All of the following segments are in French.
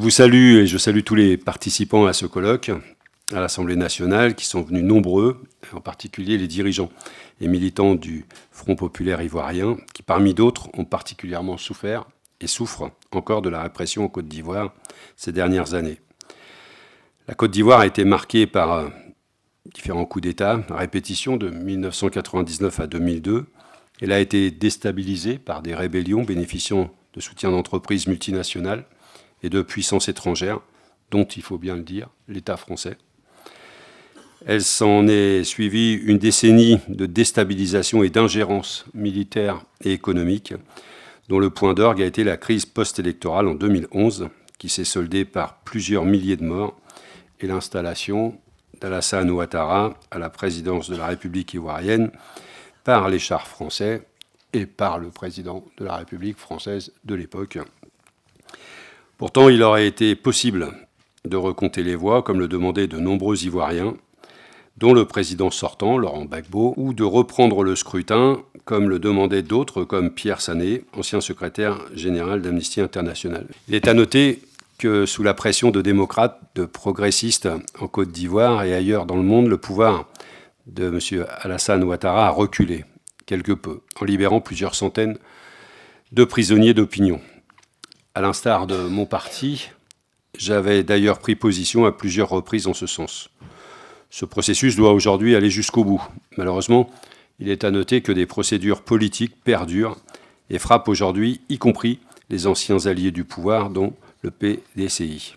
vous salue et je salue tous les participants à ce colloque à l'Assemblée nationale qui sont venus nombreux, en particulier les dirigeants et militants du Front populaire ivoirien qui, parmi d'autres, ont particulièrement souffert et souffrent encore de la répression en Côte d'Ivoire ces dernières années. La Côte d'Ivoire a été marquée par différents coups d'État à répétition de 1999 à 2002. Elle a été déstabilisée par des rébellions bénéficiant de soutien d'entreprises multinationales et de puissances étrangères, dont, il faut bien le dire, l'État français. Elle s'en est suivie une décennie de déstabilisation et d'ingérence militaire et économique, dont le point d'orgue a été la crise post-électorale en 2011, qui s'est soldée par plusieurs milliers de morts, et l'installation d'Alassane Ouattara à la présidence de la République ivoirienne par les chars français et par le président de la République française de l'époque. Pourtant, il aurait été possible de recompter les voix, comme le demandaient de nombreux Ivoiriens, dont le président sortant, Laurent Gbagbo, ou de reprendre le scrutin, comme le demandaient d'autres, comme Pierre Sané, ancien secrétaire général d'Amnesty International. Il est à noter que sous la pression de démocrates, de progressistes en Côte d'Ivoire et ailleurs dans le monde, le pouvoir de M. Alassane Ouattara a reculé quelque peu, en libérant plusieurs centaines de prisonniers d'opinion. À l'instar de mon parti, j'avais d'ailleurs pris position à plusieurs reprises en ce sens. Ce processus doit aujourd'hui aller jusqu'au bout. Malheureusement, il est à noter que des procédures politiques perdurent et frappent aujourd'hui, y compris les anciens alliés du pouvoir, dont le PDCI.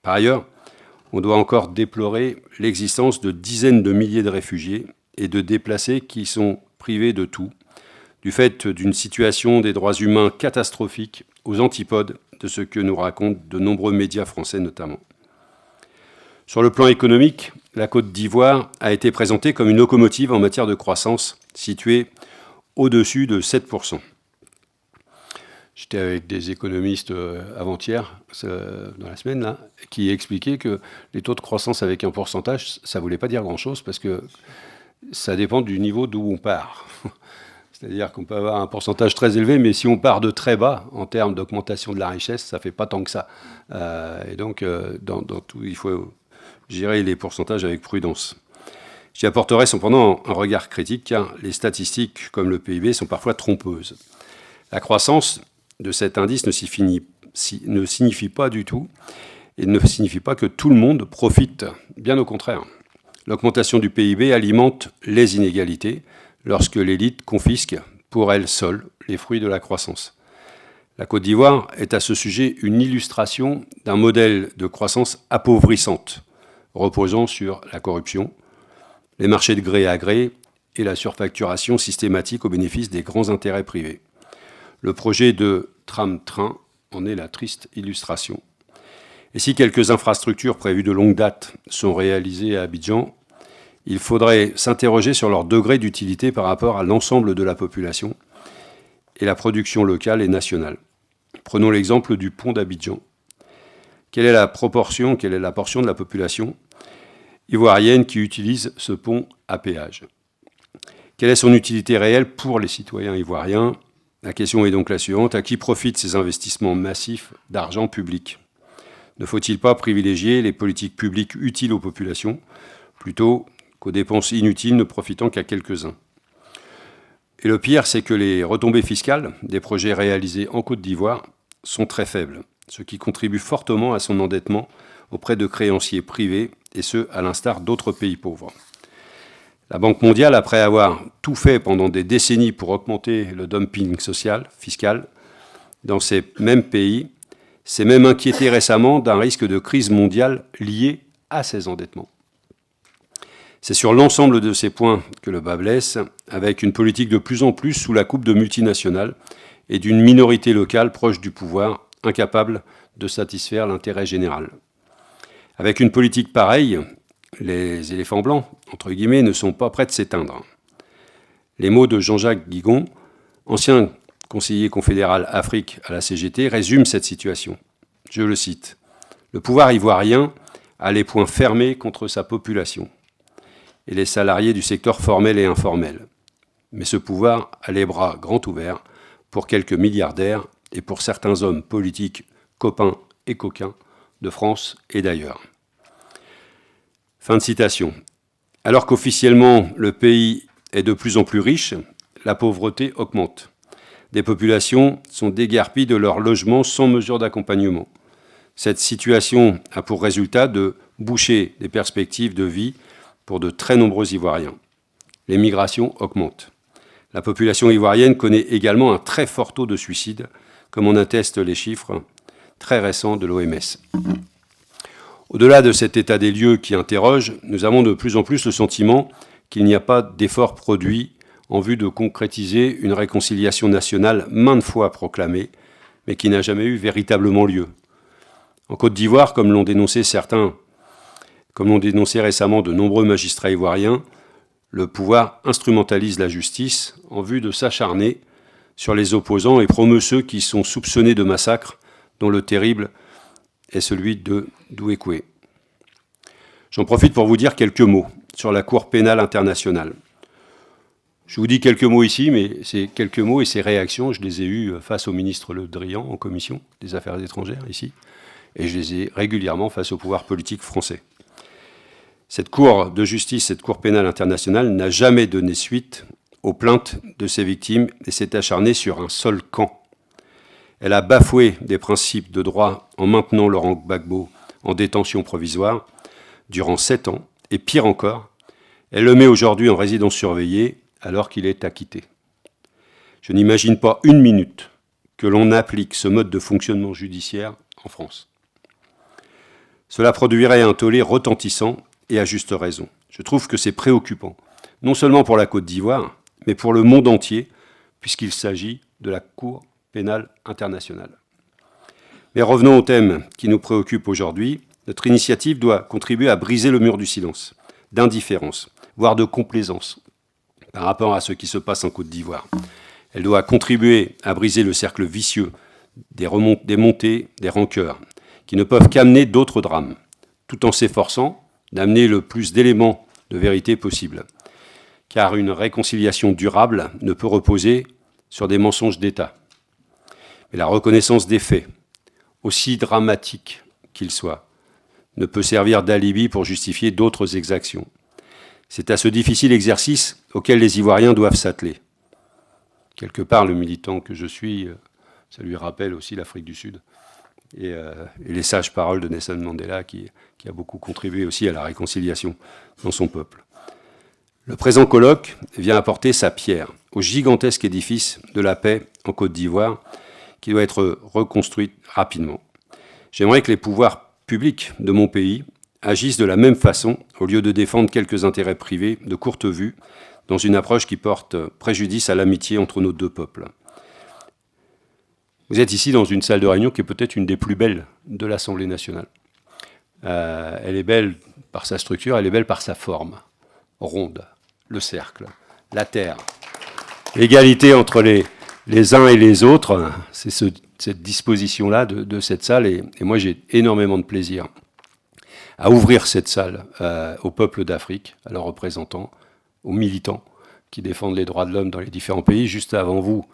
Par ailleurs, on doit encore déplorer l'existence de dizaines de milliers de réfugiés et de déplacés qui sont privés de tout, du fait d'une situation des droits humains catastrophique aux antipodes de ce que nous racontent de nombreux médias français notamment. Sur le plan économique, la Côte d'Ivoire a été présentée comme une locomotive en matière de croissance, située au-dessus de 7%. J'étais avec des économistes avant-hier, dans la semaine, là, qui expliquaient que les taux de croissance avec un pourcentage, ça ne voulait pas dire grand-chose, parce que ça dépend du niveau d'où on part. C'est-à-dire qu'on peut avoir un pourcentage très élevé, mais si on part de très bas, en termes d'augmentation de la richesse, ça ne fait pas tant que ça. Et donc, dans tout, il faut gérer les pourcentages avec prudence. J'y apporterai cependant un regard critique, car les statistiques, comme le PIB, sont parfois trompeuses. La croissance de cet indice ne signifie pas du tout, et ne signifie pas que tout le monde profite, bien au contraire. L'augmentation du PIB alimente les inégalités lorsque l'élite confisque pour elle seule les fruits de la croissance. La Côte d'Ivoire est à ce sujet une illustration d'un modèle de croissance appauvrissante, reposant sur la corruption, les marchés de gré à gré et la surfacturation systématique au bénéfice des grands intérêts privés. Le projet de tram-train en est la triste illustration. Et si quelques infrastructures prévues de longue date sont réalisées à Abidjan, il faudrait s'interroger sur leur degré d'utilité par rapport à l'ensemble de la population et la production locale et nationale. Prenons l'exemple du pont d'Abidjan. Quelle est la portion de la population ivoirienne qui utilise ce pont à péage? Quelle est son utilité réelle pour les citoyens ivoiriens? La question est donc la suivante. À qui profitent ces investissements massifs d'argent public? Ne faut-il pas privilégier les politiques publiques utiles aux populations plutôt qu'aux dépenses inutiles ne profitant qu'à quelques-uns? Et le pire, c'est que les retombées fiscales des projets réalisés en Côte d'Ivoire sont très faibles, ce qui contribue fortement à son endettement auprès de créanciers privés, et ce, à l'instar d'autres pays pauvres. La Banque mondiale, après avoir tout fait pendant des décennies pour augmenter le dumping fiscal, dans ces mêmes pays, s'est même inquiétée récemment d'un risque de crise mondiale lié à ces endettements. C'est sur l'ensemble de ces points que le bât blesse, avec une politique de plus en plus sous la coupe de multinationales et d'une minorité locale proche du pouvoir, incapable de satisfaire l'intérêt général. Avec une politique pareille, les éléphants blancs, entre guillemets, ne sont pas prêts de s'éteindre. Les mots de Jean-Jacques Guigon, ancien conseiller confédéral Afrique à la CGT, résument cette situation. Je le cite. « Le pouvoir ivoirien a les poings fermés contre sa population et les salariés du secteur formel et informel. Mais ce pouvoir a les bras grands ouverts pour quelques milliardaires et pour certains hommes politiques copains et coquins de France et d'ailleurs. Fin de citation. Alors qu'officiellement le pays est de plus en plus riche, la pauvreté augmente. Des populations sont déguerpies de leurs logements sans mesure d'accompagnement. Cette situation a pour résultat de boucher des perspectives de vie pour de très nombreux Ivoiriens. Les migrations augmentent. La population ivoirienne connaît également un très fort taux de suicide, comme en attestent les chiffres très récents de l'OMS. Au-delà de cet état des lieux qui interroge, nous avons de plus en plus le sentiment qu'il n'y a pas d'efforts produits en vue de concrétiser une réconciliation nationale maintes fois proclamée, mais qui n'a jamais eu véritablement lieu. En Côte d'Ivoire, comme l'ont dénoncé récemment de nombreux magistrats ivoiriens, le pouvoir instrumentalise la justice en vue de s'acharner sur les opposants et promeut ceux qui sont soupçonnés de massacre, dont le terrible est celui de Douékoué. J'en profite pour vous dire quelques mots sur la Cour pénale internationale. Je vous dis quelques mots ici, mais ces quelques mots et ces réactions, je les ai eus face au ministre Le Drian en commission des Affaires étrangères, ici, et je les ai régulièrement face au pouvoir politique français. Cette Cour de justice, cette Cour pénale internationale, n'a jamais donné suite aux plaintes de ses victimes et s'est acharnée sur un seul camp. Elle a bafoué des principes de droit en maintenant Laurent Gbagbo en détention provisoire durant 7 ans, et pire encore, elle le met aujourd'hui en résidence surveillée alors qu'il est acquitté. Je n'imagine pas une minute que l'on applique ce mode de fonctionnement judiciaire en France. Cela produirait un tollé retentissant et à juste raison. Je trouve que c'est préoccupant, non seulement pour la Côte d'Ivoire, mais pour le monde entier, puisqu'il s'agit de la Cour pénale internationale. Mais revenons au thème qui nous préoccupe aujourd'hui. Notre initiative doit contribuer à briser le mur du silence, d'indifférence, voire de complaisance par rapport à ce qui se passe en Côte d'Ivoire. Elle doit contribuer à briser le cercle vicieux des montées, des rancœurs, qui ne peuvent qu'amener d'autres drames, tout en s'efforçant d'amener le plus d'éléments de vérité possible. Car une réconciliation durable ne peut reposer sur des mensonges d'État. Mais la reconnaissance des faits, aussi dramatiques qu'ils soient, ne peut servir d'alibi pour justifier d'autres exactions. C'est à ce difficile exercice auquel les Ivoiriens doivent s'atteler. Quelque part, le militant que je suis, ça lui rappelle aussi l'Afrique du Sud et les sages paroles de Nelson Mandela qui a beaucoup contribué aussi à la réconciliation dans son peuple. Le présent colloque vient apporter sa pierre au gigantesque édifice de la paix en Côte d'Ivoire qui doit être reconstruit rapidement. J'aimerais que les pouvoirs publics de mon pays agissent de la même façon au lieu de défendre quelques intérêts privés de courte vue dans une approche qui porte préjudice à l'amitié entre nos deux peuples. Vous êtes ici dans une salle de réunion qui est peut-être une des plus belles de l'Assemblée nationale. Elle est belle par sa structure, elle est belle par sa forme, ronde, le cercle, la terre. L'égalité entre les uns et les autres, c'est cette disposition-là de cette salle, et moi j'ai énormément de plaisir à ouvrir cette salle au peuple d'Afrique, à leurs représentants, aux militants qui défendent les droits de l'homme dans les différents pays. Juste avant vous,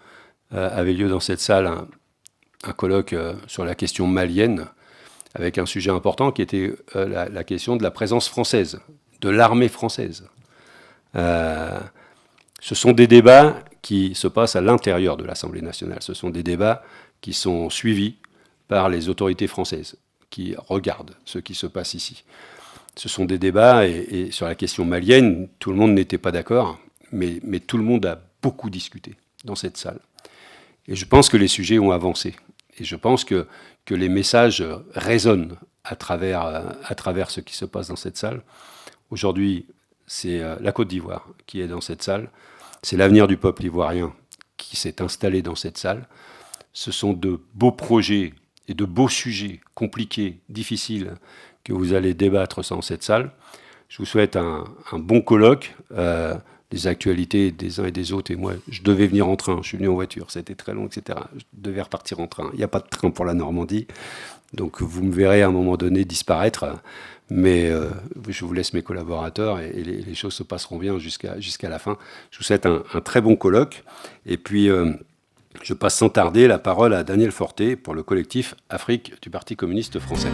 avait lieu dans cette salle un colloque sur la question malienne, avec un sujet important qui était la question de la présence française, de l'armée française. Ce sont des débats qui se passent à l'intérieur de l'Assemblée nationale. Ce sont des débats qui sont suivis par les autorités françaises, qui regardent ce qui se passe ici. Ce sont des débats, et sur la question malienne, tout le monde n'était pas d'accord, mais tout le monde a beaucoup discuté dans cette salle. Et je pense que les sujets ont avancé. Et je pense que les messages résonnent à travers ce qui se passe dans cette salle. Aujourd'hui, c'est la Côte d'Ivoire qui est dans cette salle. C'est l'avenir du peuple ivoirien qui s'est installé dans cette salle. Ce sont de beaux projets et de beaux sujets compliqués, difficiles, que vous allez débattre dans cette salle. Je vous souhaite un bon colloque, des actualités des uns et des autres. Et moi, je devais venir en train. Je suis venu en voiture. C'était très long, etc. Je devais repartir en train. Il n'y a pas de train pour la Normandie. Donc, vous me verrez à un moment donné disparaître. Mais je vous laisse mes collaborateurs et les choses se passeront bien jusqu'à la fin. Je vous souhaite un très bon colloque. Et puis, Je passe sans tarder la parole à Daniel Forté pour le collectif Afrique du Parti communiste français.